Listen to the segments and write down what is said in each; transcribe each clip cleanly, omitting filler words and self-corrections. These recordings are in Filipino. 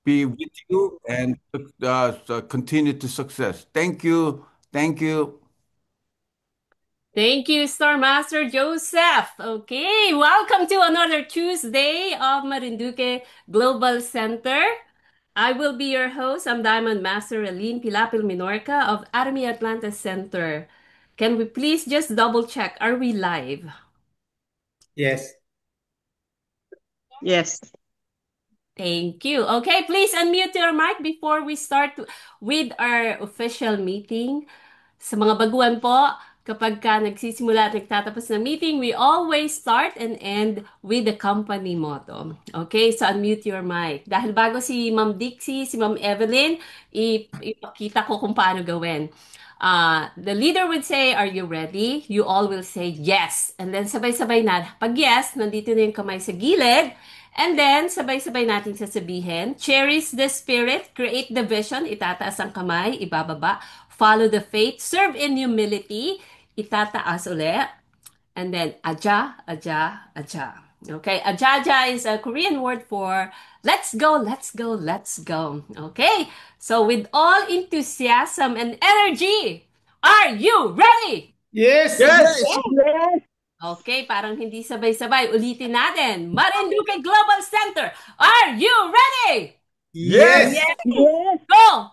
be with you and continue to success. Thank you. Thank you. Thank you, Star Master Joseph. Okay, welcome to another Tuesday of Marinduque Global Center. I will be your host. I'm Diamond Master Aline Pilapil Minorca of Army Atlanta Center. Can we please just double check? Are we live? Yes. Yes. Thank you. Okay, please unmute your mic before we start with our official meeting. Sa mga baguhan po, kapag ka nagsisimula at nagtatapos ng meeting, we always start and end with the company motto. Okay, so unmute your mic. Dahil bago si Ma'am Dixie, si Ma'am Evelyn, ipakita ko kung paano gawin. The leader would say, "Are you ready?" You all will say, "Yes." And then sabay-sabay na. Pag yes, nandito na yung kamay sa gilid. And then, sabay-sabay natin sasabihin, cherish the spirit, create the vision, itataas ang kamay, ibababa, follow the faith, serve in humility, itataas ulit, and then aja, aja, aja. Okay, ajaja is a Korean word for let's go, let's go, let's go. Okay, so with all enthusiasm and energy, are you ready? Yes. Yes. Yes. Okay, parang hindi sabay-sabay. Ulitin natin. Marinduque Global Center, are you ready? Yes. Yes. Go!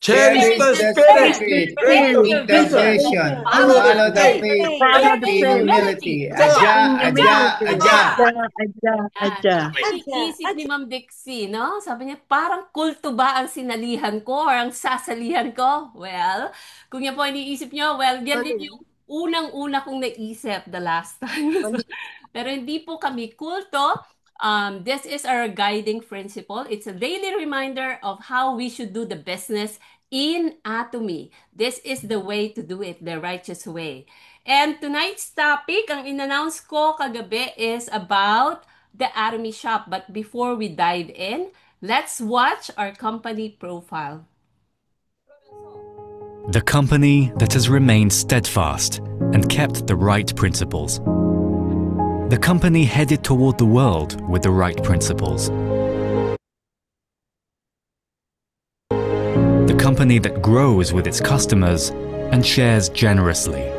Cherish the spirit. Create the vision. Follow the faith. Follow the In faith. humility. Aja, Aja. Aja. Iniisip ni Ma'am Dixie, no? Sabi niya, parang kulto ba ang sinalihan ko or ang sasalihan ko? Well, kung yan po iniisip niyo, well, yan din yung unang-una kong naisip the last time. Pero hindi po kami kulto. This is our guiding principle. It's a daily reminder of how we should do the business in Atomy. This is the way to do it, the righteous way. And tonight's topic, ang in-announce ko kagabi is about the Atomy Shop. But before we dive in, let's watch our company profile. The company that has remained steadfast and kept the right principles. The company headed toward the world with the right principles. The company that grows with its customers and shares generously.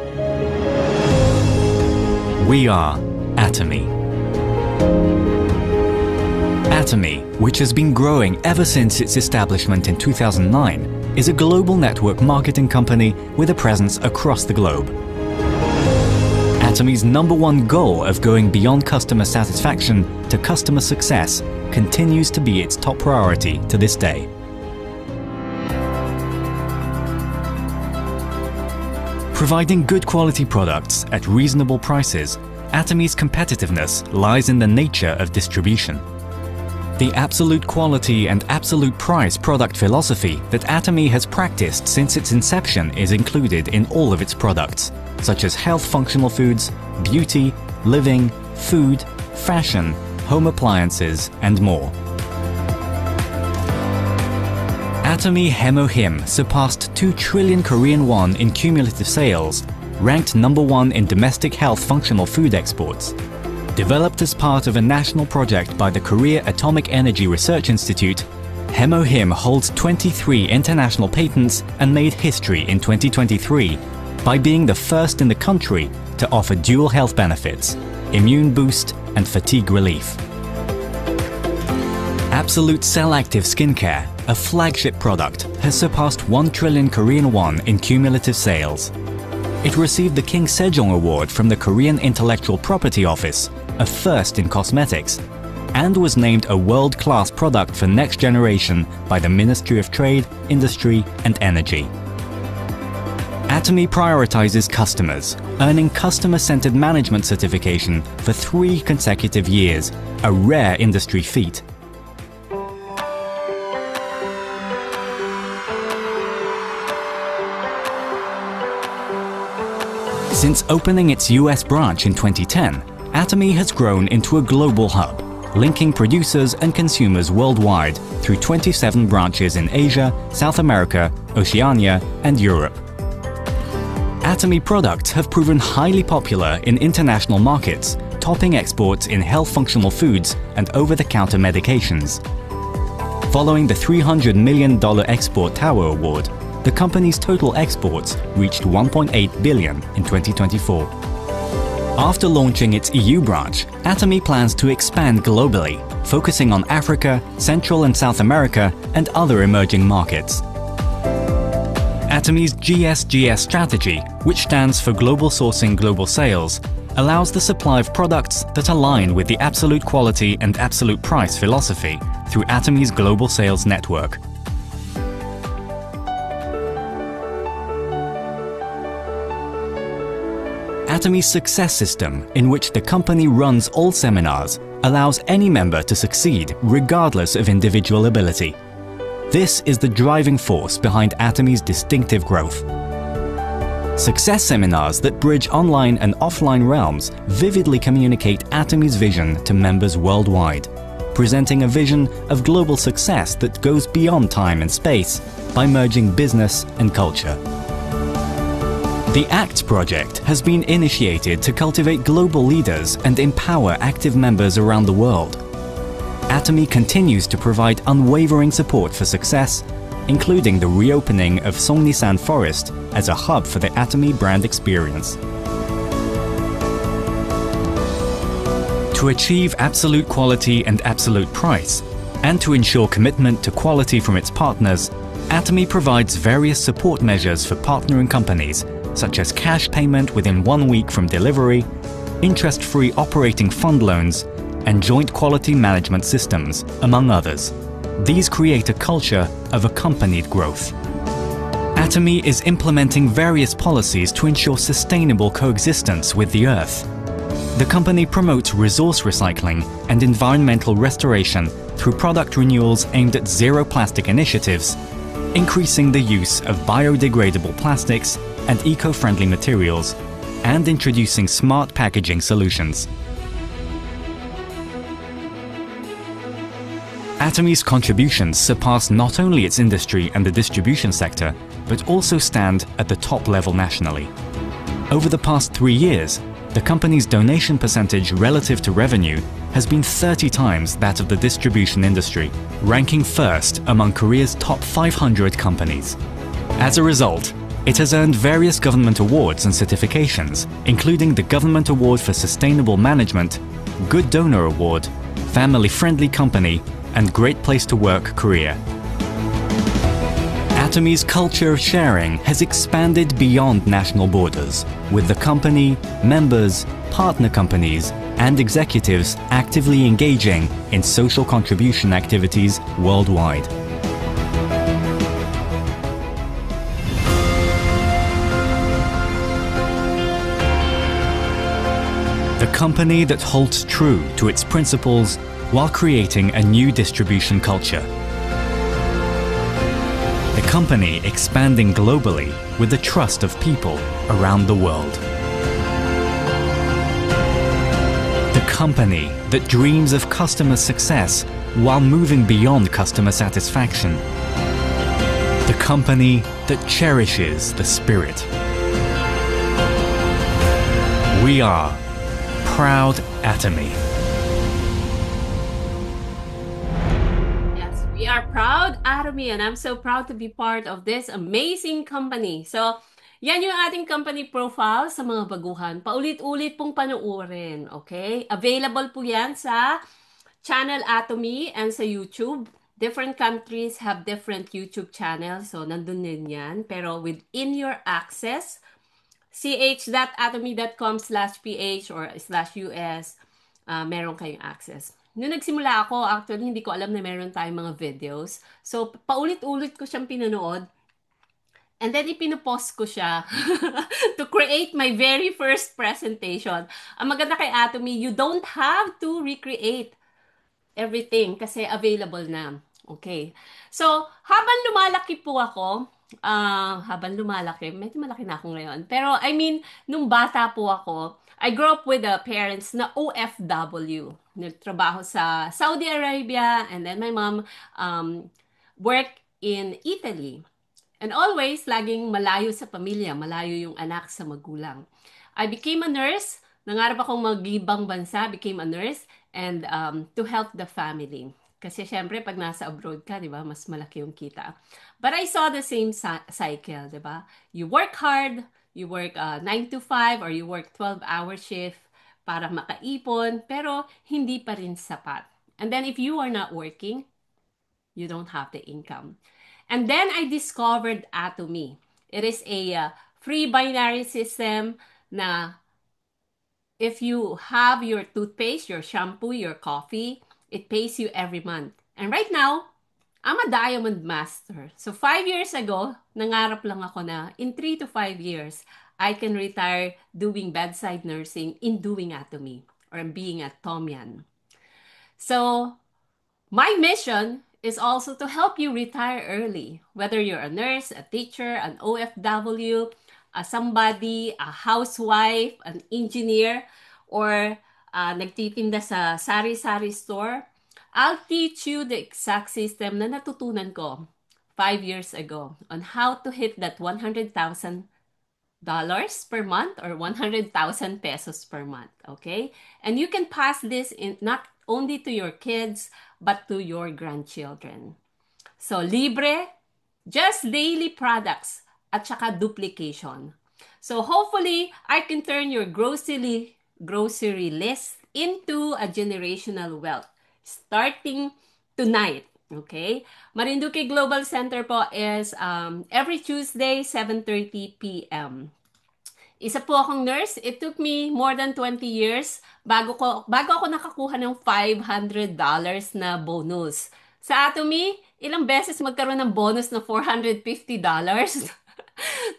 We are Atomy. Atomy, which has been growing ever since its establishment in 2009, is a global network marketing company with a presence across the globe. Atomy's #1 goal of going beyond customer satisfaction to customer success continues to be its top priority to this day. Providing good quality products at reasonable prices, Atomy's competitiveness lies in the nature of distribution. The absolute quality and absolute price product philosophy that Atomy has practiced since its inception is included in all of its products, such as health functional foods, beauty, living, food, fashion, home appliances, and more. Atomy Hemohim surpassed 2 trillion Korean won in cumulative sales, ranked #1 in domestic health functional food exports. Developed as part of a national project by the Korea Atomic Energy Research Institute, Hemohim holds 23 international patents and made history in 2023 by being the first in the country to offer dual health benefits, immune boost and fatigue relief. Absolute Cell Active Skincare, a flagship product, has surpassed 1 trillion Korean won in cumulative sales. It received the King Sejong Award from the Korean Intellectual Property Office, a first in cosmetics, and was named a world-class product for next generation by the Ministry of Trade, Industry and Energy. Atomy prioritizes customers, earning customer-centered management certification for 3 consecutive years, a rare industry feat. Since opening its US branch in 2010, Atomy has grown into a global hub, linking producers and consumers worldwide through 27 branches in Asia, South America, Oceania, and Europe. Atomy products have proven highly popular in international markets, topping exports in health functional foods and over-the-counter medications. Following the $300 million Export Tower Award, the company's total exports reached 1.8 billion in 2024. After launching its EU branch, Atomy plans to expand globally, focusing on Africa, Central and South America, and other emerging markets. Atomy's GSGS strategy, which stands for Global Sourcing Global Sales, allows the supply of products that align with the absolute quality and absolute price philosophy through Atomy's global sales network. Atomy's success system, in which the company runs all seminars, allows any member to succeed regardless of individual ability. This is the driving force behind Atomy's distinctive growth. Success seminars that bridge online and offline realms vividly communicate Atomy's vision to members worldwide, presenting a vision of global success that goes beyond time and space by merging business and culture. The ACT project has been initiated to cultivate global leaders and empower active members around the world. Atomy continues to provide unwavering support for success, including the reopening of Songnisan Forest as a hub for the Atomy brand experience. To achieve absolute quality and absolute price, and to ensure commitment to quality from its partners, Atomy provides various support measures for partnering companies, such as cash payment within 1 week from delivery, interest-free operating fund loans, and joint quality management systems, among others. These create a culture of accompanied growth. Atomy is implementing various policies to ensure sustainable coexistence with the Earth. The company promotes resource recycling and environmental restoration through product renewals aimed at zero plastic initiatives, increasing the use of biodegradable plastics and eco-friendly materials, and introducing smart packaging solutions. Atomy's contributions surpass not only its industry and the distribution sector, but also stand at the top level nationally. Over the past 3 years, the company's donation percentage relative to revenue has been 30 times that of the distribution industry, ranking first among Korea's top 500 companies. As a result, it has earned various government awards and certifications, including the Government Award for Sustainable Management, Good Donor Award, Family Friendly Company, and Great Place to Work Korea. Atomy's culture of sharing has expanded beyond national borders, with the company, members, partner companies, and executives actively engaging in social contribution activities worldwide. The company that holds true to its principles while creating a new distribution culture. The company expanding globally with the trust of people around the world. The company that dreams of customer success while moving beyond customer satisfaction. The company that cherishes the spirit. We are Proud Atomy. Yes, we are proud Atomy, and I'm so proud to be part of this amazing company. So, yan yung ating company profile sa mga baguhan. Paulit-ulit pong panuorin, okay? Available po yan sa channel Atomy and sa YouTube. Different countries have different YouTube channels, so nandun din yan. Pero within your access, ch.atomy.com/ph or /US, meron kayong access. Noong nagsimula ako, actually, hindi ko alam na meron tayong mga videos. So, paulit-ulit ko siyang pinanood. And then, ipinopost ko siya to create my very first presentation. Ang maganda kay Atomy, you don't have to recreate everything kasi available na. Okay. So, habang lumalaki po ako, medyo malaki na ako ngayon. Pero, I mean, nung bata po ako, I grew up with parents na OFW. Nagtrabaho sa Saudi Arabia, and then my mom worked in Italy. And always, laging malayo sa pamilya, malayo yung anak sa magulang. I became a nurse. Nangarap akong mag-ibang bansa, became a nurse, and to help the family. Kasi syempre, pag nasa abroad ka, di ba, mas malaki yung kita. But I saw the same cycle, di ba? You work hard, you work 9 to 5 or you work 12-hour shift para makaipon, pero hindi pa rin sapat. And then if you are not working, you don't have the income. And then I discovered Atomy. It is a free binary system na if you have your toothpaste, your shampoo, your coffee, it pays you every month. And right now, I'm a diamond master. So 5 years ago, nangarap lang ako na in 3 to 5 years, I can retire doing bedside nursing in doing Atomy or being a Tomyan. So my mission is also to help you retire early, whether you're a nurse, a teacher, an OFW, somebody, a housewife, an engineer, or nagtitinda sa sari-sari store. I'll teach you the exact system na natutunan ko 5 years ago on how to hit that $100,000 per month or 100,000 pesos per month, okay? And you can pass this in not only to your kids, but to your grandchildren. So, libre, just daily products, at saka duplication. So, hopefully, I can turn your grocery list into a generational wealth starting tonight. Okay? Marinduque Global Center po is every Tuesday, 7:30 p.m. Isa po akong nurse. It took me more than 20 years bago ako nakakuha ng $500 na bonus. Sa Atomy, ilang beses magkaroon ng bonus na $450?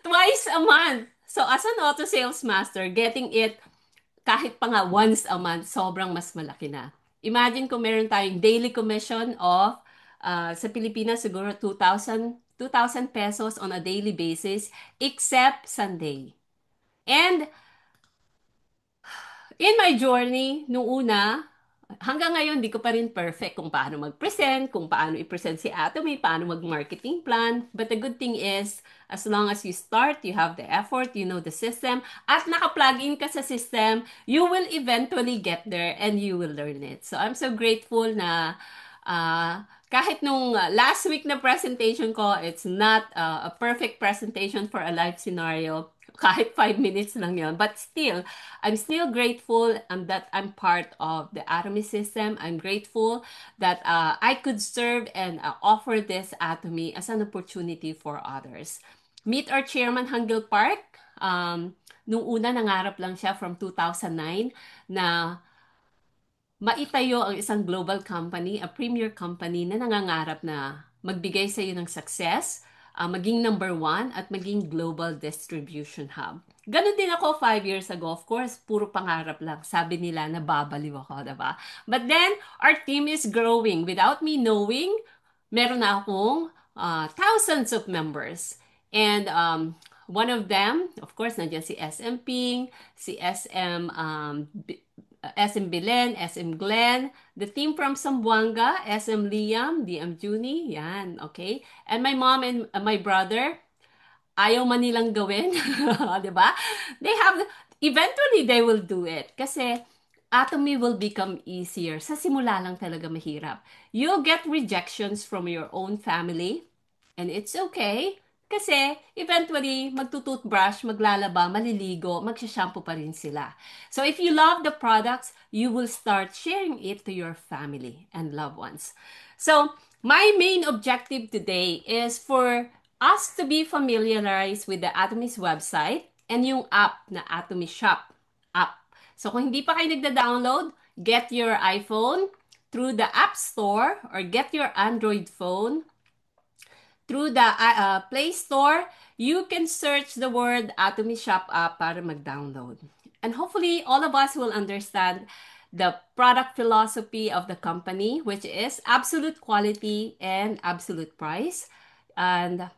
Twice a month. So as an auto sales master, getting it kahit pa nga once a month, sobrang mas malaki na. Imagine kung meron tayong daily commission of sa Pilipinas siguro 2,000 pesos on a daily basis except Sunday. And in my journey, nung una, hanggang ngayon, di ko pa rin perfect kung paano mag-present, kung paano i-present si Atomy, paano mag-marketing plan. But the good thing is, as long as you start, you have the effort, you know the system, at naka-plug in ka sa system, you will eventually get there and you will learn it. So I'm so grateful na kahit nung last week na presentation ko, it's not a perfect presentation for a live scenario. Kahit 5 minutes lang yun. But still, I'm still grateful that I'm part of the Atomy system. I'm grateful that I could serve and offer this Atomy as an opportunity for others. Meet our chairman, Hangil Park. Nung una, nangarap lang siya from 2009 na maitayo ang isang global company, a premier company na nangangarap na magbigay sa iyo ng success, maging number 1 at maging global distribution hub. Ganon din ako 5 years ago. Of course, puro pangarap lang. Sabi nila na babaliw ako, diba? But then, our team is growing. Without me knowing, meron na akong thousands of members. And one of them, of course, nandiyan si SM Ping, si SM Belen, SM Glenn, the team from Zamboanga, SM Liam, DM Juni, yan, okay? And my mom and my brother, ayaw man nilang gawin, di ba? Eventually they will do it. Kasi Atomy will become easier. Sa simula lang talaga mahirap. You'll get rejections from your own family, and it's okay. Kasi, eventually, magtutoothbrush, maglalaba, maliligo, magsashampoo pa rin sila. So, if you love the products, you will start sharing it to your family and loved ones. So, my main objective today is for us to be familiarized with the Atomy's website and yung app na Atomy Shop app. So, kung hindi pa kayo nagda-download, get your iPhone through the App Store or get your Android phone through the Play Store. You can search the word Atomy Shop app para mag-download. And hopefully, all of us will understand the product philosophy of the company, which is absolute quality and absolute price. And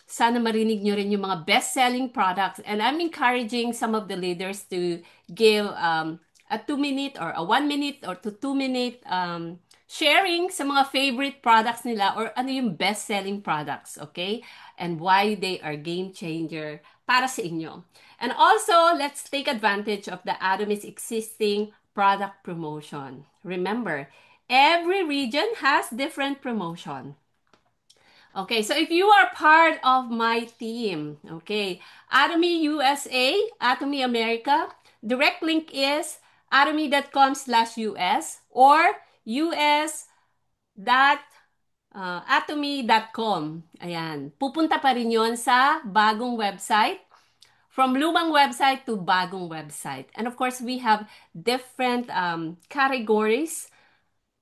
sana marinig nyo rin yung mga best-selling products. And I'm encouraging some of the leaders to give a 2-minute or a 1-minute or to 2-minute sharing sa mga favorite products nila or ano yung best-selling products, okay? And why they are game changer para sa inyo. And also, let's take advantage of the Atomy's existing product promotion. Remember, every region has different promotion. Okay, so if you are part of my team, okay, Atomy USA, Atomy America, direct link is atomy.com/US or us.atomy.com. Ayan, pupunta pa rin yon sa bagong website. From lumang website to bagong website. And of course, we have different categories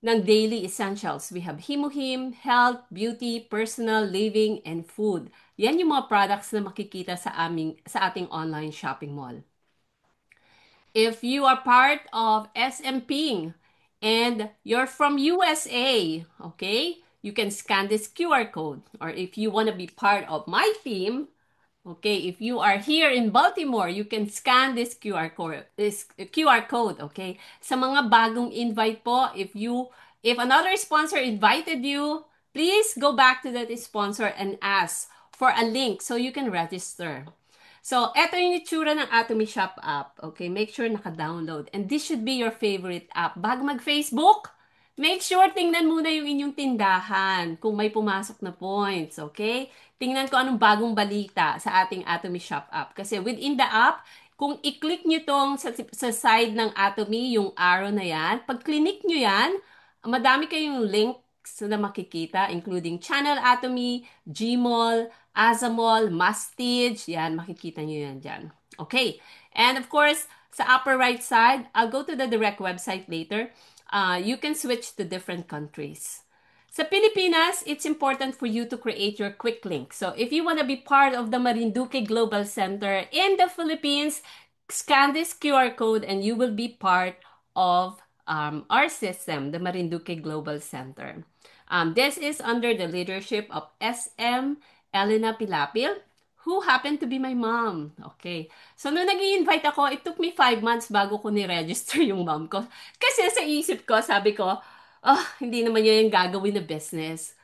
ng daily essentials. We have Himuhim, health, beauty, personal, living, and food. Yan yung mga products na makikita sa ating online shopping mall. If you are part of SM Ping and you're from USA, okay, you can scan this QR code. Or if you want to be part of my team, okay, if you are here in Baltimore, you can scan this QR code, okay? Sa mga bagong invite po, if another sponsor invited you, please go back to that sponsor and ask for a link so you can register. So, eto yung itsura ng Atomy Shop app. Okay, make sure naka-download. And this should be your favorite app. Bago mag-Facebook, make sure tingnan muna yung inyong tindahan kung may pumasok na points, okay? Tingnan ko anong bagong balita sa ating Atomy Shop app. Kasi within the app, kung i-click nyo tong sa side ng Atomy, yung arrow na yan, pag click nyo yan, madami kayong links na makikita, including Channel Atomy, Gmall, Azamall, Mastige, yan, makikita nyo yan dyan. Okay, and of course, sa upper right side, I'll go to the direct website later. You can switch to different countries. Sa Pilipinas, it's important for you to create your quick link. So if you want to be part of the Marinduque Global Center in the Philippines, scan this QR code and you will be part of our system, the Marinduque Global Center. This is under the leadership of SM Elena Pilapil, who happened to be my mom. Okay. So, nung nag-i-invite ako, it took me 5 months bago ko ni-register yung mom ko. Kasi sa isip ko, sabi ko, hindi naman yun yung gagawin na business.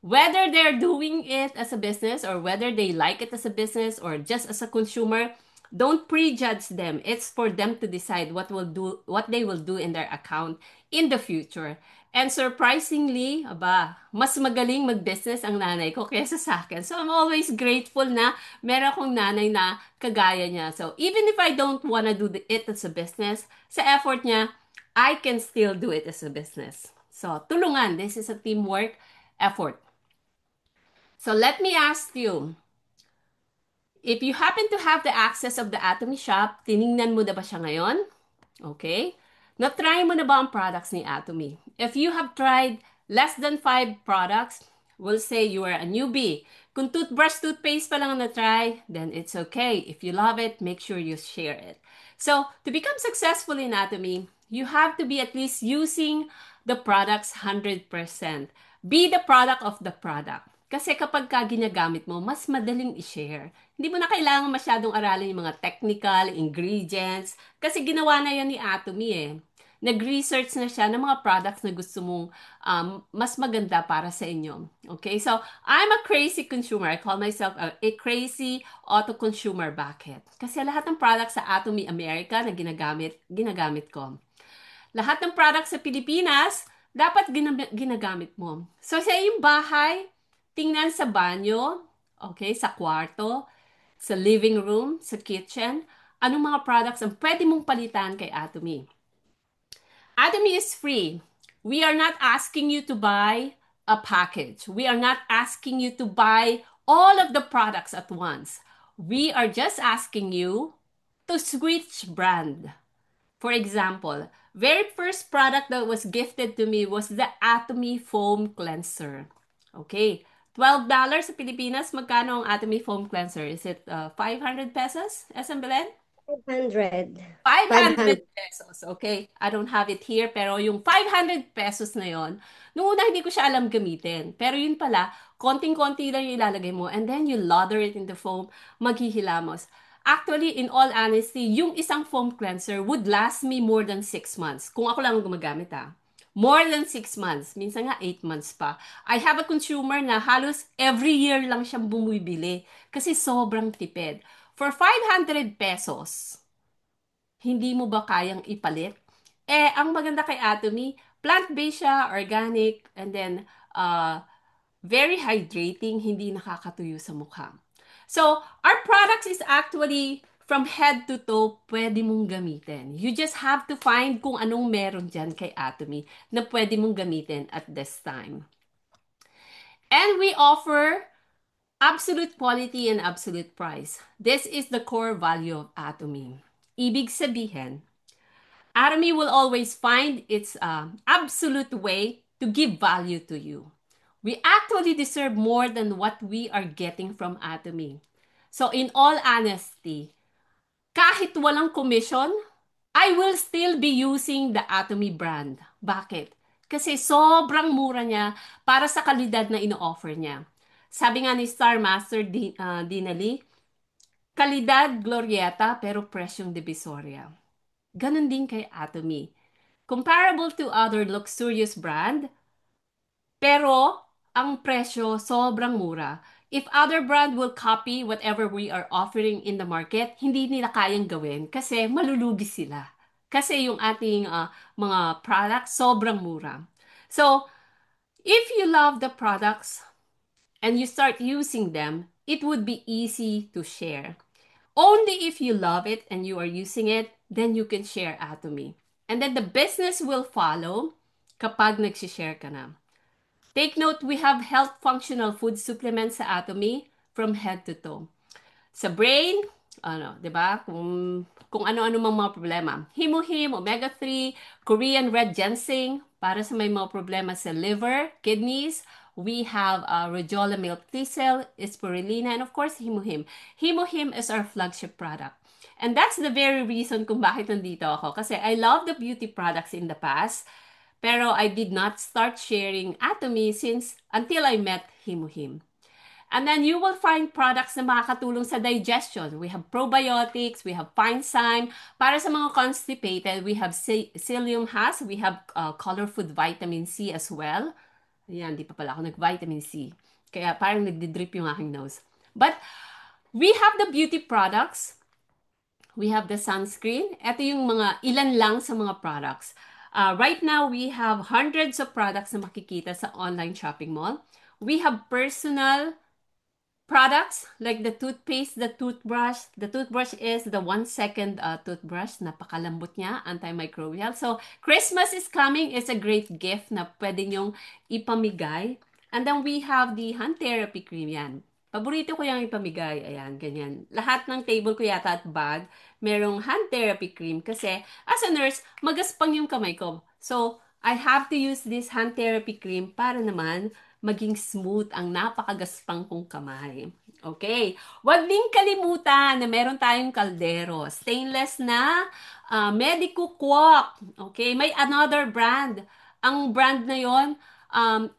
Whether they're doing it as a business or whether they like it as a business or just as a consumer, don't prejudge them. It's for them to decide what they will do in their account in the future. And surprisingly, mas magaling mag-business ang nanay ko kaysa sa akin. So I'm always grateful na meron akong nanay na kagaya niya. So even if I don't wanna do it as a business, sa effort niya, I can still do it as a business. So tulungan, this is a teamwork effort. So let me ask you, if you happen to have the access of the Atomy Shop, tiningnan mo na ba siya ngayon? Okay. Na-try mo na ba ang products ni Atomy? If you have tried less than 5 products, we'll say you are a newbie. Kung toothbrush, toothpaste pa lang na-try, then it's okay. If you love it, make sure you share it. So, to become successful in Atomy, you have to be at least using the products 100%. Be the product of the product. Kasi kapag ginagamit mo, mas madaling i-share. Hindi mo na kailangan masyadong aralin yung mga technical, ingredients, kasi ginawa na yan ni Atomy eh. Nag-research na siya ng mga products na gusto mong mas maganda para sa inyo. Okay, so I'm a crazy consumer. I call myself a crazy auto consumer. Bakit? Kasi lahat ng products sa Atomy America na ginagamit ko. Lahat ng products sa Pilipinas, dapat ginagamit mo. So sa iyong bahay, tingnan sa banyo, okay, sa kwarto, sa living room, sa kitchen, anong mga products ang pwede mong palitan kay Atomy. Atomy is free. We are not asking you to buy a package. We are not asking you to buy all of the products at once. We are just asking you to switch brand. For example, very first product that was gifted to me was the Atomy Foam Cleanser. Okay. $12 sa Pilipinas, magkano ang Atomy Foam Cleanser? Is it 500 pesos, SM Belen? 500. 500 pesos. Okay, I don't have it here, pero yung 500 pesos na yon, noong una hindi ko siya alam gamitin. Pero yun pala, konting-konti lang yung ilalagay mo and then you lather it in the foam, maghihilamos. Actually, in all honesty, yung isang foam cleanser would last me more than 6 months. Kung ako lang gumagamit More than 6 months. Minsan nga 8 months pa. I have a consumer na halos every year lang siyang bumibili kasi sobrang tipid. For 500 pesos, hindi mo ba kayang ipalit? Ang maganda kay Atomy, Plant-based siya, organic, and then very hydrating, hindi nakakatuyo sa mukha. So, our products is actually from head to toe, pwede mong gamitin. You just have to find kung anong meron dyan kay Atomy na pwede mong gamitin at this time. And we offer absolute quality and absolute price. This is the core value of Atomy. Ibig sabihin, Atomy will always find its absolute way to give value to you. We actually deserve more than what we are getting from Atomy. So in all honesty, kahit walang commission, I will still be using the Atomy brand. Bakit? Kasi sobrang mura niya para sa kalidad na ino-offer niya. Sabi nga ni Star Master Dinali, kalidad glorieta pero presyong divisoria. Ganon din kay Atomy. Comparable to other luxurious brand, pero ang presyo sobrang mura. If other brand will copy whatever we are offering in the market, hindi nila kayang gawin kasi malulugi sila. Kasi yung ating mga products sobrang mura. So, if you love the products and you start using them, it would be easy to share. Only if you love it and you are using it, then you can share Atomy. And then the business will follow kapag nagsishare ka na. Take note, we have health functional food supplements sa Atomy from head to toe. Sa brain, 'di ba? Kung ano-ano mang mga problema. Himuhim, omega-3, Korean red ginseng para sa may mga problema sa liver, kidneys. We have Rejola milk thistle, spirulina, and of course, Himuhim. Himuhim is our flagship product. And that's the very reason kung bakit nandito ako. Kasi I love the beauty products in the past. Pero I did not start sharing Atomy since until I met Himuhim. And then you will find products na makakatulong sa digestion. We have probiotics, we have Finezyme. Para sa mga constipated, we have Psyllium Has, we have Color Food Vitamin C as well. Ayan, di pa pala ako nag-vitamin C. Kaya parang nagdi-drip yung aking nose. But we have the beauty products. We have the sunscreen. Ito yung mga ilan lang sa mga products. Right now, we have hundreds of products na makikita sa online shopping mall. We have personal products like the toothpaste, the toothbrush. The toothbrush is the 1-second toothbrush. Napakalambot niya, antimicrobial. So, Christmas is coming. It's a great gift na pwede nyong ipamigay. And then we have the hand therapy cream yan. Paborito ko yung ipamigay. Ayan, ganyan. Lahat ng table ko yata at bag, merong hand therapy cream kasi as a nurse, magaspang yung kamay ko. So, I have to use this hand therapy cream para naman maging smooth ang napakagaspang kong kamay. Okay. Huwag din kalimutan na meron tayong kaldero. Stainless na Medico Kwok. Okay. May another brand. Ang brand na yon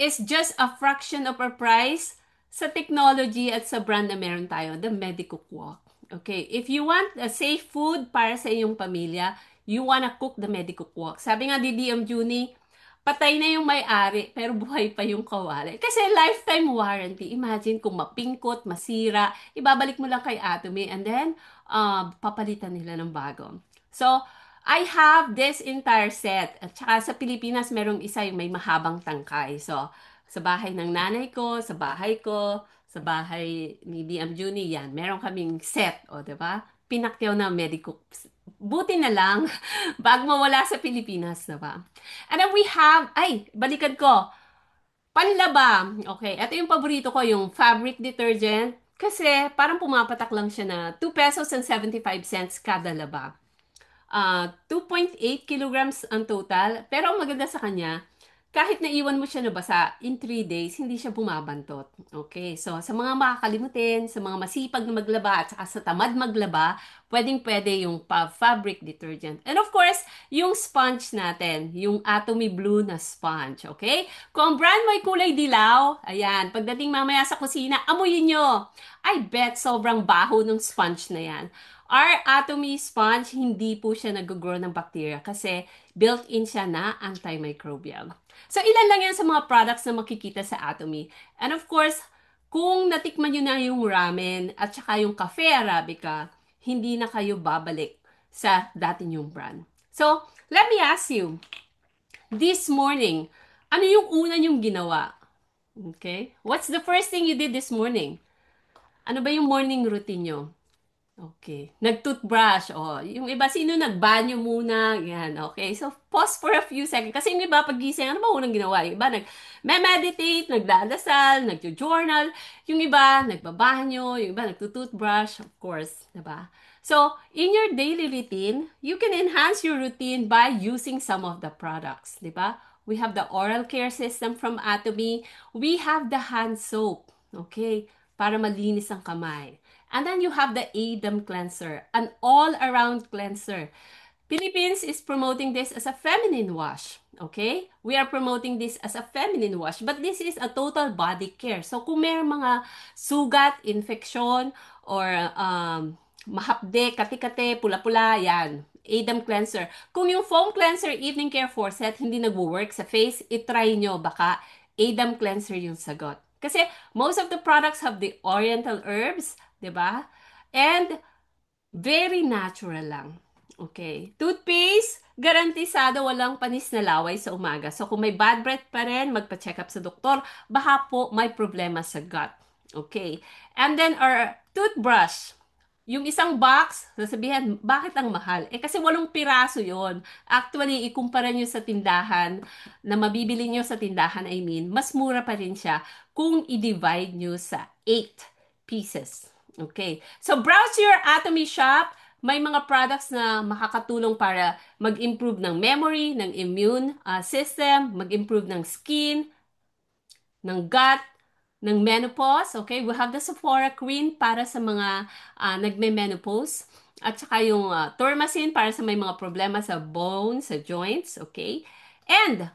is just a fraction of our price sa technology at sa brand na meron tayo, the Medico Kwok. Okay, if you want a safe food para sa iyong pamilya, you wanna cook the Medico Kwok. Sabi nga ni DM Juni, patay na yung may-ari, pero buhay pa yung kawali. Kasi lifetime warranty. Imagine kung mapingkot, masira, ibabalik mo lang kay Atomy and then papalitan nila ng bago. So, I have this entire set. At saka sa Pilipinas, merong isa yung may mahabang tangkay. So, sa bahay ng nanay ko, sa bahay ko, sa bahay ni DM Juni, yan. Meron kaming set, o, diba? Pinakyaw na Medico. Buti na lang, bago mawala sa Pilipinas, diba? And then we have, balikan ko, panlaba. Okay, ito yung paborito ko, yung fabric detergent. Kasi parang pumapatak lang siya na 2 pesos and 75 cents kada laba. 2.8 kilograms ang total. Pero ang maganda sa kanya, kahit naiwan mo siya nabasa, in 3 days, hindi siya bumabantot. Okay, so sa mga makakalimutin, sa mga masipag na maglaba, at saka sa tamad maglaba, pwedeng-pwede yung fabric detergent. And of course, yung sponge natin, yung Atomy Blue na sponge. Okay? Kung ang brand mo ay kulay dilaw, ayan, pagdating mamaya sa kusina, amuyin nyo. I bet sobrang baho ng sponge na yan. Our Atomy sponge, hindi po siya nag-grow ng bacteria kasi built-in siya na antimicrobial. So, ilan lang yan sa mga products na makikita sa Atomy. And of course, kung natikman nyo na yung ramen at saka yung cafe arabica, hindi na kayo babalik sa dati nyong brand. So, let me ask you, this morning, ano yung una niyong ginawa? Okay? What's the first thing you did this morning? Ano ba yung morning routine nyo? Okay. Nag-toothbrush. Oh, yung iba, sino nagbanyo muna? Yan. Okay. So, pause for a few seconds. Kasi yung iba, pagising, ano ba unang ginawa? Yung iba, nag-meditate, nagdadasal, nag-journal. Yung iba, nagbabanyo. Yung iba, nag-toothbrush. Of course. Diba? So, in your daily routine, you can enhance your routine by using some of the products. Diba? We have the oral care system from Atomy. We have the hand soap. Okay? Para malinis ang kamay. And then you have the Adam cleanser, an all-around cleanser. Philippines is promoting this as a feminine wash. Okay? We are promoting this as a feminine wash, but this is a total body care. So kung may mga sugat, infection, or mahapde, kati-kati, pula-pula, yan. Adam cleanser. Kung yung foam cleanser, evening care faucet, hindi nagwo-work sa face, itry nyo, baka Adam cleanser yung sagot. Kasi most of the products have the oriental herbs, 'di ba? And very natural lang. Okay. Toothpaste, garantisado walang panis na laway sa umaga. So kung may bad breath pa rin, magpa-check up sa doktor, baka po may problema sa gut. Okay. And then our toothbrush. Yung isang box, sasabihin, bakit ang mahal? Kasi 8 piraso yon. Actually, ikumpara nyo sa tindahan, na mabibili nyo sa tindahan, I mean, mas mura pa rin siya kung i-divide nyo sa 8 pieces. Okay. So, browse your Atomy shop. May mga products na makakatulong para mag-improve ng memory, ng immune system, mag-improve ng skin, ng gut, ng menopause. Okay, we have the Sephora Queen para sa mga nagme-menopause. At saka yung Turmacin para sa may mga problema sa bones, sa joints. Okay, and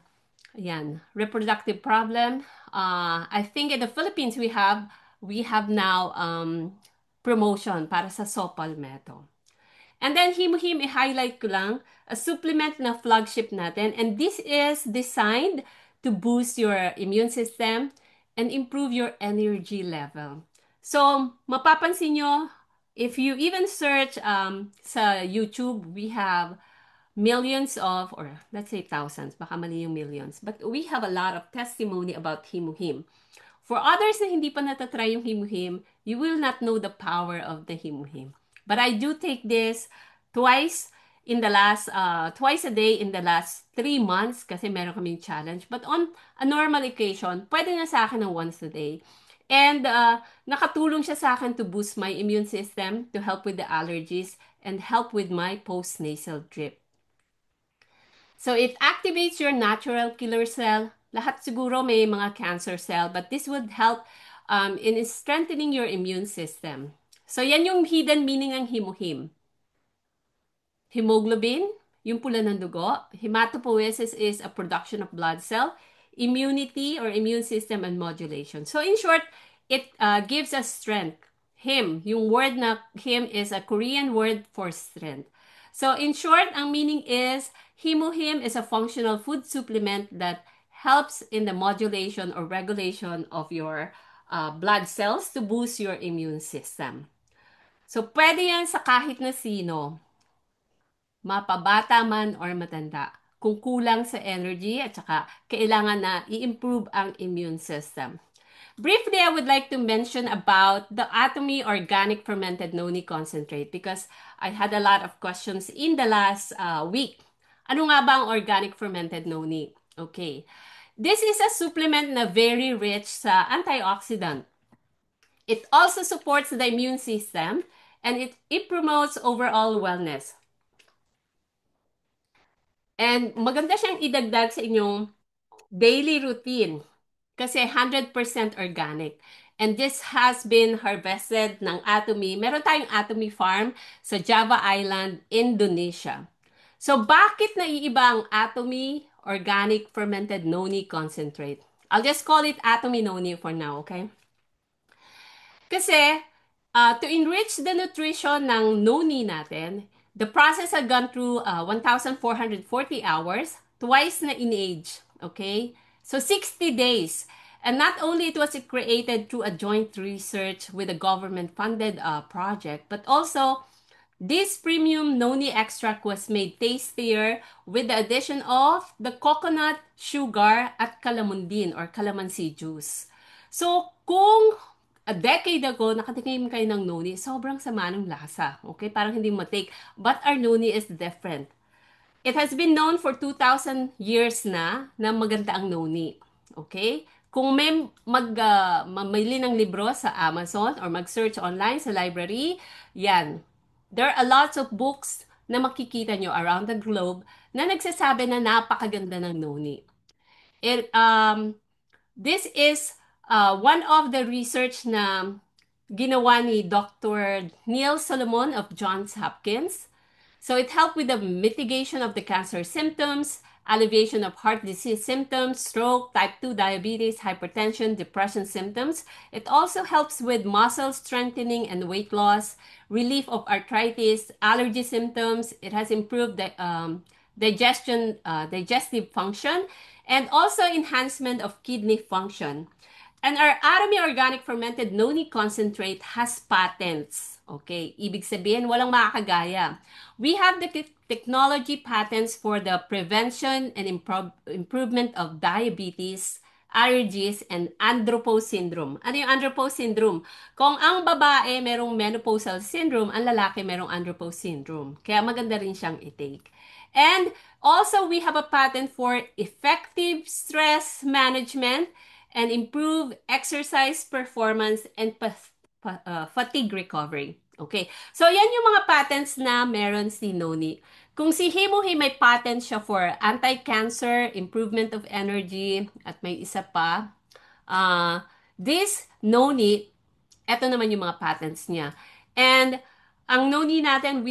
ayan, reproductive problem. I think in the Philippines we have now promotion para sa Sopalmeto. And then Himuhim, i-highlight ko lang, a supplement na flagship natin. And this is designed to boost your immune system and improve your energy level. So, mapapansin nyo, if you even search sa YouTube, we have millions of, or let's say thousands, baka mali yung millions, but we have a lot of testimony about Himuhim. For others na hindi pa natatry yung Himuhim, you will not know the power of the Himuhim. But I do take this twice a day in the last 3 months kasi meron kaming challenge. But on a normal occasion, pwede na sa akin ng once a day. And nakatulong siya sa akin to boost my immune system, to help with the allergies, and help with my post-nasal drip. So it activates your natural killer cell. Lahat siguro may mga cancer cell, but this would help in strengthening your immune system. So yan yung hidden meaning ng Himuhim. Hemoglobin, yung pula ng dugo. Hematopoiesis is a production of blood cell. Immunity or immune system and modulation. So in short, it gives us strength. Him, yung word na him is a Korean word for strength. So in short, ang meaning is Himuhim is a functional food supplement that helps in the modulation or regulation of your blood cells to boost your immune system. So pwede yan sa kahit na sino, mapabata man or matanda, kung kulang sa energy at saka kailangan na i-improve ang immune system. Briefly, I would like to mention about the Atomy Organic Fermented Noni Concentrate because I had a lot of questions in the last week. Ano nga ba ang Organic Fermented Noni? Okay. This is a supplement na very rich sa antioxidant. It also supports the immune system and it promotes overall wellness. And maganda siyang idagdag sa inyong daily routine kasi 100% organic. And this has been harvested ng Atomy. Meron tayong Atomy farm sa Java Island, Indonesia. So bakit naiiba ang Atomy Organic Fermented Noni Concentrate? I'll just call it Atomy Noni for now, okay? Kasi to enrich the nutrition ng noni natin, the process had gone through 1,440 hours, twice na in age, okay? So 60 days. And not only it was created through a joint research with a government-funded project, but also This premium noni extract was made tastier with the addition of the coconut, sugar, at calamundin or calamansi juice. So, kung a decade ago, nakatikim kayo ng noni, sobrang sama ng lasa. Okay? Parang hindi matake. But our noni is different. It has been known for 2,000 years na maganda ang noni. Okay? Kung may mamili ng libro sa Amazon or mag-search online sa library, yan. There are lots of books na makikita nyo around the globe na nagsasabi na napakaganda ng noni. This is one of the research na ginawa ni Dr. Neil Solomon of Johns Hopkins. So it helped with the mitigation of the cancer symptoms, alleviation of heart disease symptoms, stroke, type 2 diabetes, hypertension, depression symptoms. It also helps with muscle strengthening and weight loss, relief of arthritis, allergy symptoms. It has improved the digestive function, and also enhancement of kidney function. And our Arami Organic Fermented Noni Concentrate has patents. Okay, ibig sabihin, walang makakagaya. We have the technology patents for the prevention and improvement of diabetes, allergies, and andropause syndrome. Ano yung andropause syndrome? Kung ang babae merong menopausal syndrome, ang lalaki merong andropause syndrome. Kaya maganda rin siyang i-take. And also, we have a patent for effective stress management and improve exercise performance and fatigue recovery. Okay. So, yan yung mga patents na meron si Noni. Kung si Himuhi, may patent siya for anti-cancer, improvement of energy, at may isa pa. This Noni, eto naman yung mga patents niya. And ang Noni natin,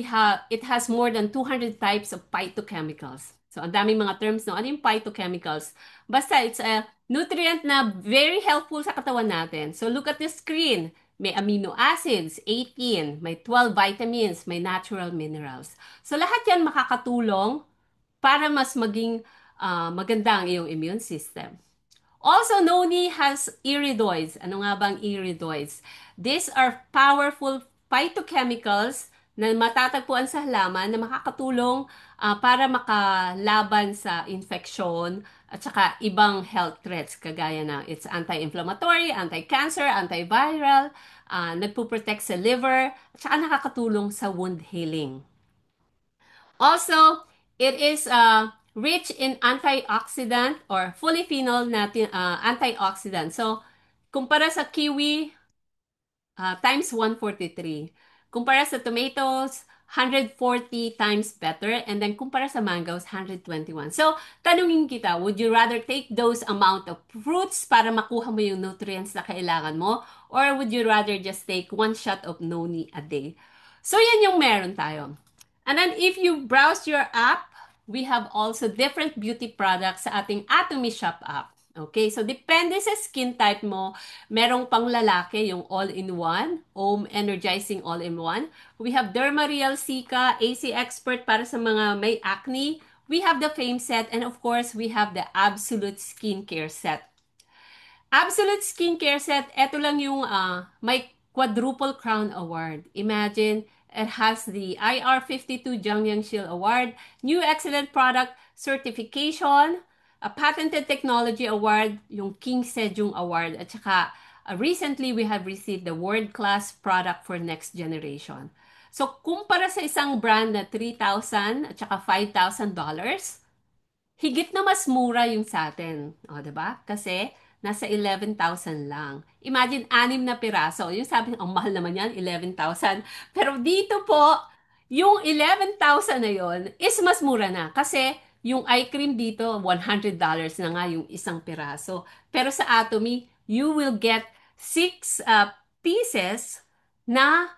it has more than 200 types of phytochemicals. So, ang daming mga terms, no? Ano yung phytochemicals? Basta, it's a nutrient na very helpful sa katawan natin. So, look at the screen. May amino acids, 18. May 12 vitamins. May natural minerals. So, lahat yan makakatulong para mas maging maganda ang iyong immune system. Also, Noni has iridoids. Ano nga bang iridoids? These are powerful phytochemicals na matatagpuan sa halaman na makakatulong para makalaban sa infeksyon at saka ibang health threats kagaya na it's anti-inflammatory, anti-cancer, antiviral, nagpo-protect sa liver, at saka nakakatulong sa wound healing. Also, it is rich in antioxidant or polyphenol na antioxidant. So, kumpara sa kiwi, times 143. Kumpara sa tomatoes, 140 times better. And then kumpara sa mangoes, 121. So, tanungin kita, would you rather take those amount of fruits para makuha mo yung nutrients na kailangan mo? Or would you rather just take one shot of noni a day? So, yan yung meron tayo. And then, if you browse your app, we have also different beauty products sa ating Atomy Shop app. Okay, so depende sa skin type mo. Merong pang lalaki, yung all-in-one, Home Energizing All-in-One. We have Dermareal Cica, AC Expert para sa mga may acne. We have the Fame Set, and of course, we have the Absolute Skincare Set. Absolute Skincare Set, eto lang yung may quadruple crown award. Imagine, it has the IR52 Jiangyang Shield Award, New Excellent Product Certification, a Patented Technology Award, yung King Sejong Award, at saka recently we have received the World Class Product for Next Generation. So, kumpara sa isang brand na $3,000 at saka $5,000, higit na mas mura yung sa atin. O, diba? Kasi, nasa 11,000 lang. Imagine, 6 na piraso. Yung sabi, ang mahal naman yan, 11,000. Pero dito po, yung 11,000 na yon is mas mura na. Kasi, yung eye cream dito, $100 na nga yung isang piraso. Pero sa Atomy, you will get 6 pieces na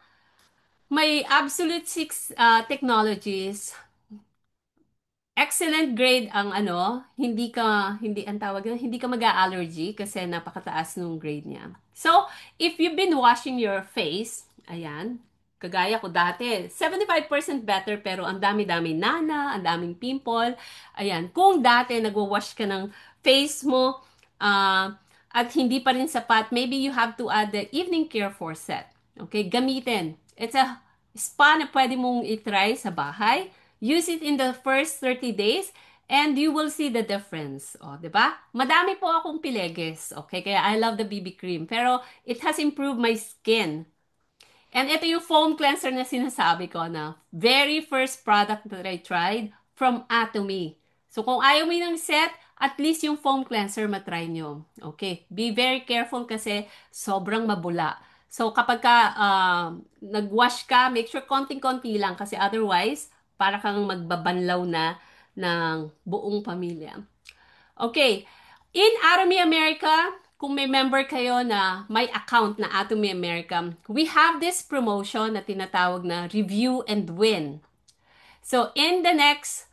may absolute 6 technologies. Excellent grade ang hindi ang tawag yun, hindi ka mag-allergy kasi napakataas nung grade niya. So, if you've been washing your face, ayan, kagaya ko dati, 75% better pero ang dami-dami nana, ang daming pimple. Ayan, kung dati nagwa-wash ka ng face mo at hindi pa rin sapat, maybe you have to add the evening care for set. Okay, gamitin. It's a spa na pwede mong itry sa bahay. Use it in the first 30 days and you will see the difference. O, di ba? Madami po akong pileges. Okay, kaya I love the BB cream. Pero it has improved my skin. And ito yung foam cleanser na sinasabi ko na very first product that I tried from Atomy. So kung ayaw mo ng set, at least yung foam cleanser matry nyo. Okay, be very careful kasi sobrang mabula. So kapag ka nag-wash ka, make sure konting-konti lang kasi otherwise, para kang magbabanlaw na ng buong pamilya. Okay. In Atomy America, kung may member kayo na may account na Atomy America, we have this promotion na tinatawag na Review and Win. So, in the next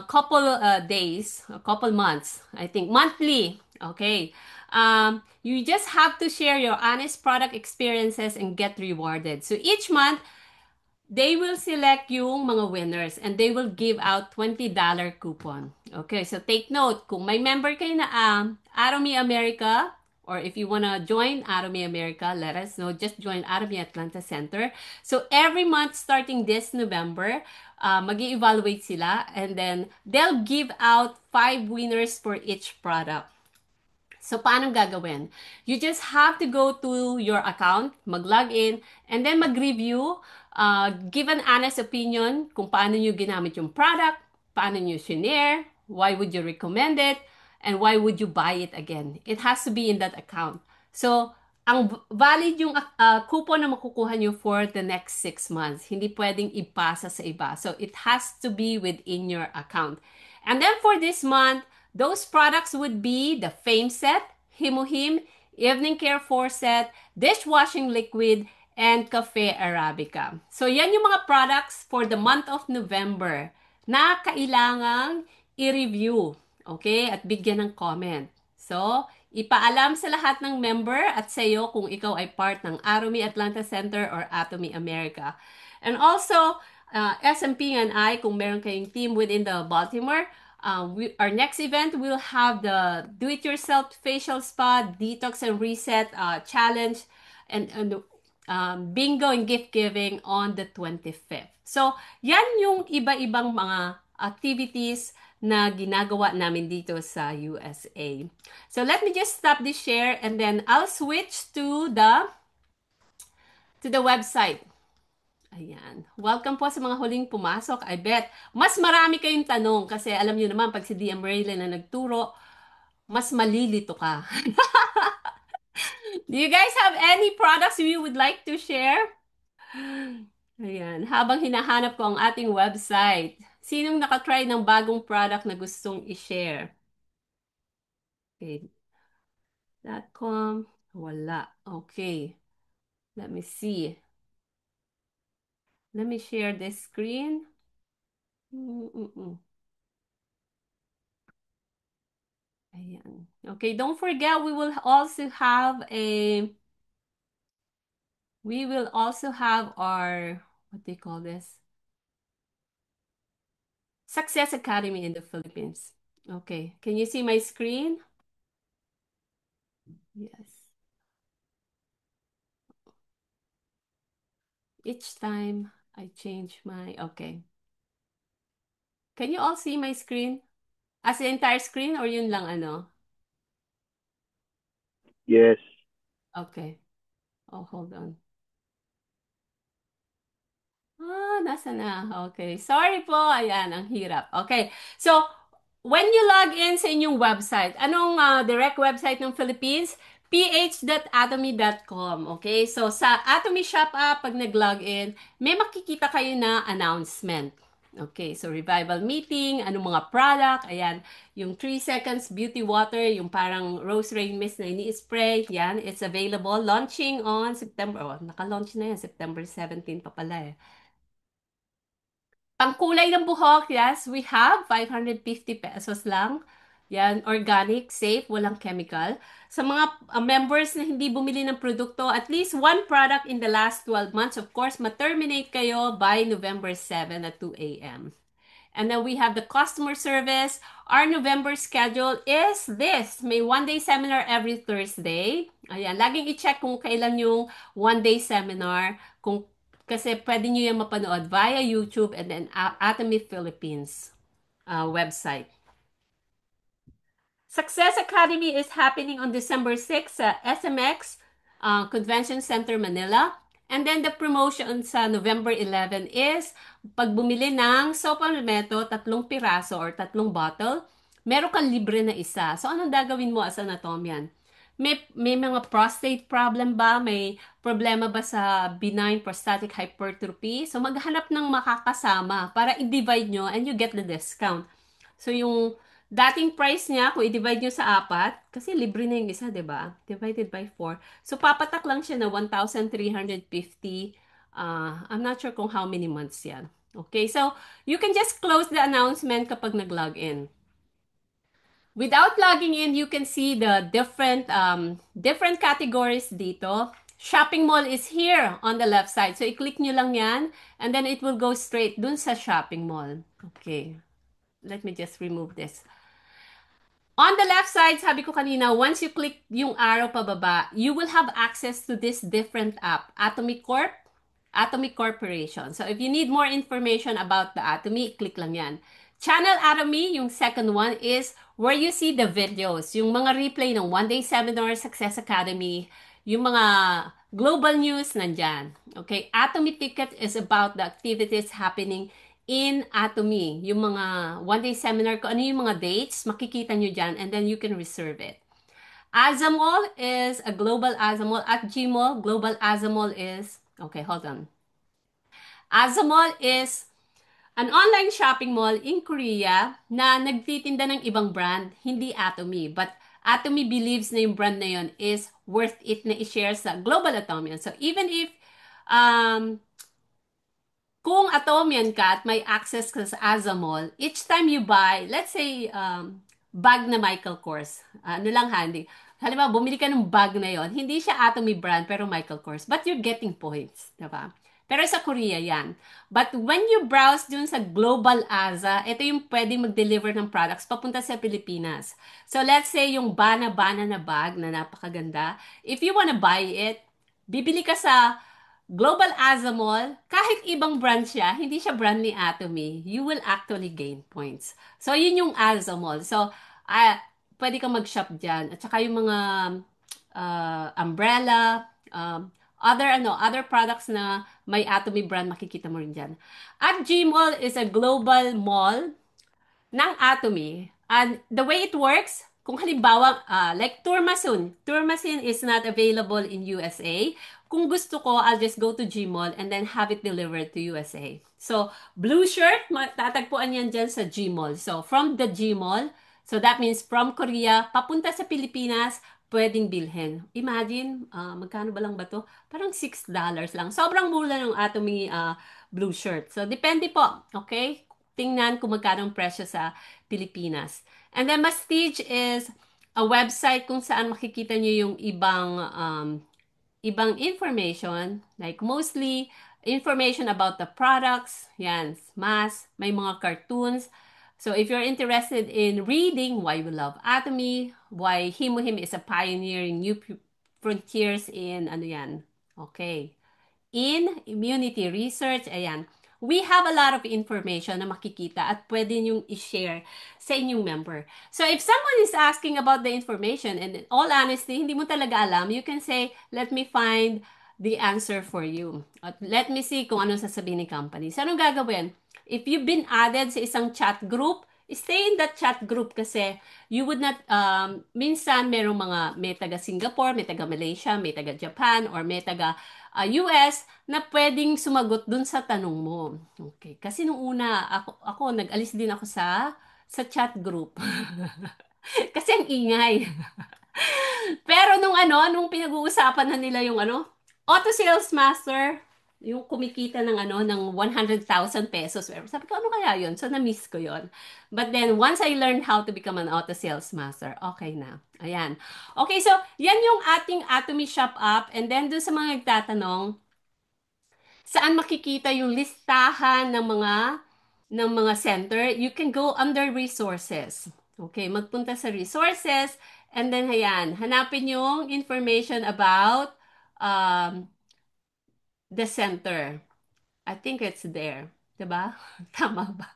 couple days, a couple months, I think monthly, okay, you just have to share your honest product experiences and get rewarded. So, each month, they will select yung mga winners and they will give out $20 coupon. Okay, so take note, kung may member kayo na Atomy America, or if you wanna join Atomy America, let us know. Just join Atomy Atlanta Center. So every month starting this November, mag-evaluate sila and then they'll give out 5 winners for each product. So, paano gagawin? You just have to go to your account, mag-log in, and then mag-review, give an honest opinion kung paano nyo ginamit yung product, paano nyo shinare, why would you recommend it, and why would you buy it again. It has to be in that account. So, ang valid yung coupon na makukuha nyo for the next 6 months. Hindi pwedeng ipasa sa iba. So, it has to be within your account. And then for this month, those products would be the Fame Set, Himuhim, Evening Care 4 Set, Dishwashing Liquid, and Cafe Arabica. So, yan yung mga products for the month of November na kailangang i-review. Okay? At bigyan ng comment. So, ipaalam sa lahat ng member at sa iyo kung ikaw ay part ng Atomy Atlanta Center or Atomy America. And also, SMP and I, kung meron kayong team within the Baltimore, our next event will have the do-it-yourself facial spa, detox and reset challenge, and bingo and gift giving on the 25th. So, yan yung iba-ibang mga activities na ginagawa namin dito sa USA. So, let me just stop this share and then I'll switch to the website. Ayan. Welcome po sa mga huling pumasok. I bet mas marami kayong tanong kasi alam niyo naman pag si DM Raylan na nagturo, mas malilito ka. Do you guys have any products you would like to share? Ayan. Habang hinahanap ko ang ating website, sinong nakatry ng bagong product na gustong i-share? Okay. .com. Wala. Okay. Let me see. Let me share this screen. Ayan. Okay, don't forget we will also have our, what do you call this? Success Academy in the Philippines. Okay, can you see my screen? Yes. Each time I change my, okay. Can you all see my screen? As the entire screen or yun lang ano? Yes. Okay. Oh, hold on. Nasa na? Okay. Sorry po. Ayan, ang hirap. Okay. So, when you log in sa inyong website, anong direct website ng Philippines? ph.atomy.com. Okay? So, sa Atomy Shop app, pag nag-log in, may makikita kayo na announcement. Okay, so revival meeting, anong mga product, ayan, yung 3 seconds beauty water, yung parang rose rain mist na ini-spray, yan, it's available, launching on September, naka-launch na yan, September 17 pa pala eh. Pangkulay ng buhok, yes, we have 550 pesos lang. Yan, organic, safe, walang chemical. Sa mga members na hindi bumili ng produkto, at least one product in the last 12 months, of course, ma-terminate kayo by November 7 at 2 a.m. And then we have the customer service. Our November schedule is this. May one-day seminar every Thursday. Ayan, laging i-check kung kailan yung one-day seminar. Kung kasi pwede nyo yan mapanood via YouTube and then Atomy Philippines website. Success Academy is happening on December 6 sa SMX Convention Center, Manila. And then the promotion sa November 11 is pag bumili ng Sopalmeto, 3 piraso or 3 bottle, meron kang libre na isa. So anong gagawin mo as anatomian? May mga prostate problem ba? May problema ba sa benign prostatic hypertrophy? So maghanap ng makakasama para i-divide nyo and you get the discount. So yung dating price niya, kung i-divide nyo sa 4, kasi libre na yung isa, di ba? Divided by 4. So papatak lang siya na 1,350. I'm not sure kung how many months yan. Okay, so you can just close the announcement kapag nag-log in. Without logging in, you can see the different categories dito. Shopping mall is here on the left side. So, i-click nyo lang yan, and then it will go straight dun sa shopping mall. Okay. Let me just remove this. On the left side, sabi ko kanina, once you click yung arrow pababa, you will have access to this different app, Atomy Corp, Atomy Corporation. So, if you need more information about the Atomy, click lang yan. Channel Atomy, yung second one, is where you see the videos, yung mga replay ng one-day seminar, Success Academy, yung mga global news nandyan. Okay, Atomy Ticket is about the activities happening in Atomy. Yung mga one-day seminar, kung ano yung mga dates, makikita nyo dyan, and then you can reserve it. Azamol is a global Azamol. At Gmall, global Azamol is, okay, hold on. Azamol is an online shopping mall in Korea na nagtitinda ng ibang brand, hindi Atomy. But Atomy believes na yung brand na yun is worth it na i-share sa Global Atomian. So even if kung Atomian ka at may access ka sa Azamol, each time you buy, let's say, bag na Michael Kors, ano lang handy. Halimbawa, bumili ka ng bag na yon, hindi siya Atomy brand, pero Michael Kors. But you're getting points, diba? Pero sa Korea yan. But when you browse dun sa Global Aza, ito yung pwedeng mag-deliver ng products papunta sa Pilipinas. So let's say yung Bana na bag na napakaganda, if you wanna buy it, bibili ka sa Global Aza Mall, kahit ibang brand siya, hindi siya brand ni Atomy, you will actually gain points. So yun yung Aza Mall. So pwede kang mag-shop dyan. At saka yung mga umbrella, other products na may Atomy brand, makikita mo rin dyan. At Gmall is a global mall ng Atomy. And the way it works, kung halimbawa, like Tourmasoon is not available in USA. Kung gusto ko, I'll just go to Gmall and then have it delivered to USA. So, blue shirt, matatagpuan yan dyan sa Gmall. So, from the Gmall, so that means from Korea, papunta sa Pilipinas, pwedeng bilhin. Imagine, magkano ba lang ba to? Parang $6 lang. Sobrang mura ng Atomy blue shirt. So, depende po. Okay? Tingnan kung magkano ang presyo sa Pilipinas. And then, Mastige is a website kung saan makikita nyo yung ibang information. Like, mostly, information about the products. Yan, mas, may mga cartoons. So if you're interested in reading why we love Atomy, why Himuhim is a pioneer in new frontiers in ano yan, okay, in immunity research, ayan. We have a lot of information na makikita at pwede nyong i-share sa inyong member. So if someone is asking about the information and in all honesty, hindi mo talaga alam, you can say, let me find the answer for you. At let me see kung anong sasabihin ng company. So anong gagawin? If you've been added sa isang chat group, stay in that chat group kasi you would not, minsan may taga Singapore, may taga Malaysia, may taga Japan, or may taga US na pwedeng sumagot dun sa tanong mo. Okay. Kasi nung una, ako nag-alis din ako sa chat group. Kasi ang ingay. Pero nung pinag-uusapan na nila yung auto sales master, yung kumikita ng ng 100,000 pesos. Sabi ko, ano kaya yun? So, na-miss ko yun. But then, once I learned how to become an auto sales master, okay na. Ayan. Okay, so, yan yung ating Atomy Shop app. And then, doon sa mga nagtatanong, saan makikita yung listahan ng mga center, you can go under resources. Okay, magpunta sa resources. And then, ayan, hanapin yung information about the center. I think it's there. Diba? Tama ba?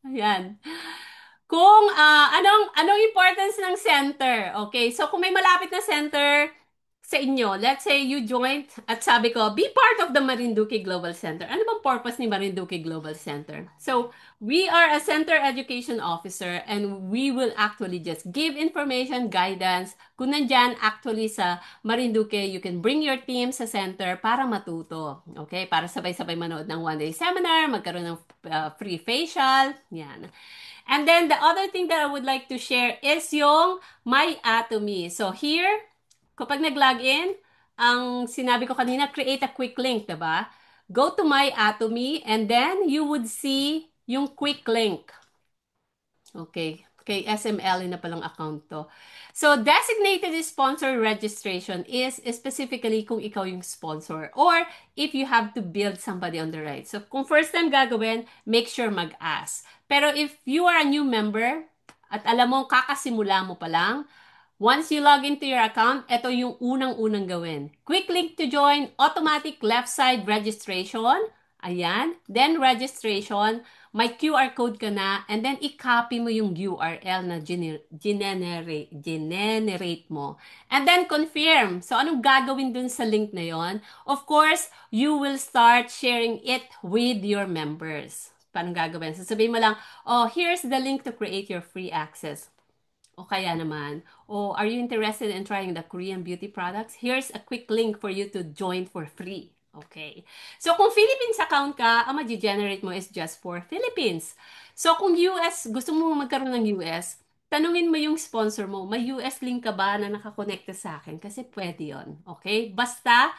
Ayan. Kung anong importance ng center? Okay, so kung may malapit na center sa inyo, let's say you joined at sabi ko, be part of the Marinduque Global Center. Ano bang purpose ni Marinduque Global Center? So, we are a center education officer and we will actually just give information, guidance. Kung nandyan actually sa Marinduque, you can bring your team sa center para matuto. Okay? Para sabay-sabay manood ng one-day seminar, magkaroon ng free facial. Yan. And then the other thing that I would like to share is yung My Atomy. So here, kapag nag-login, ang sinabi ko kanina, create a quick link, diba? Go to My Atomy and then you would see yung quick link. Okay. Kay SML na palang account to. So, designated sponsor registration is specifically kung ikaw yung sponsor or if you have to build somebody on the right. So, kung first time gagawin, make sure mag-ask. Pero if you are a new member at alam mo, kakasimula mo pa lang, once you log into your account, ito yung unang-unang gawin. Quick link to join, automatic left side registration. Ayan. Then registration, may QR code ka na, and then i-copy mo yung URL na generate mo. And then confirm. So, anong gagawin dun sa link na yon? Of course, you will start sharing it with your members. Paano gagawin? So, sabihin mo lang, oh, here's the link to create your free access. O kaya naman, oh, are you interested in trying the Korean beauty products? Here's a quick link for you to join for free. Okay. So, kung Philippines account ka, ang mag-generate mo is just for Philippines. So, kung US, gusto mo magkaroon ng US, tanungin mo yung sponsor mo, may US link ka ba na nakakonekta sa akin? Kasi pwede yon. Okay? Basta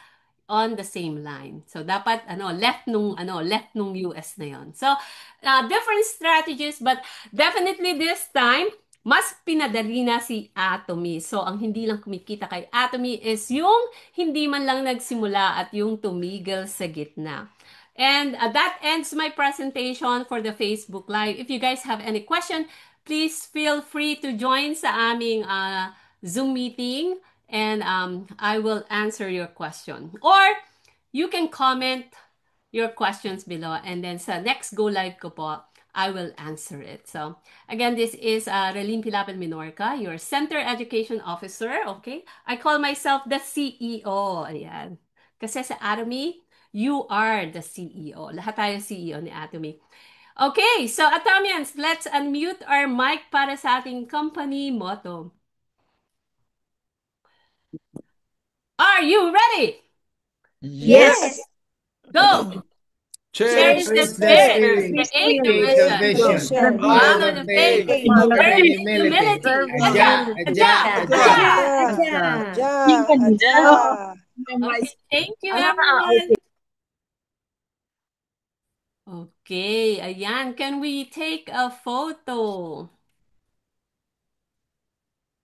on the same line. So, dapat, left nung US na yon. So, different strategies, but definitely this time, mas pinadali na si Atomy. So, ang hindi lang kumikita kay Atomy is yung hindi man lang nagsimula at yung tumigil sa gitna. And that ends my presentation for the Facebook Live. If you guys have any question, please feel free to join sa aming Zoom meeting and I will answer your question. Or you can comment your questions below and then sa next go live ko po, I will answer it. So, again, this is Relin Pilapel Minorca, your Center Education Officer, okay? I call myself the CEO, ayan. Kasi sa Atomy, you are the CEO. Lahat tayo CEO ni Atomy. Okay, so Atomians, let's unmute our mic para sa ating company motto. Are you ready? Yes. Go! Cherish the spirit, create the vision, follow the faith, serve with humility. Okay, thank you everyone. Okay, ayan. Can we take a photo?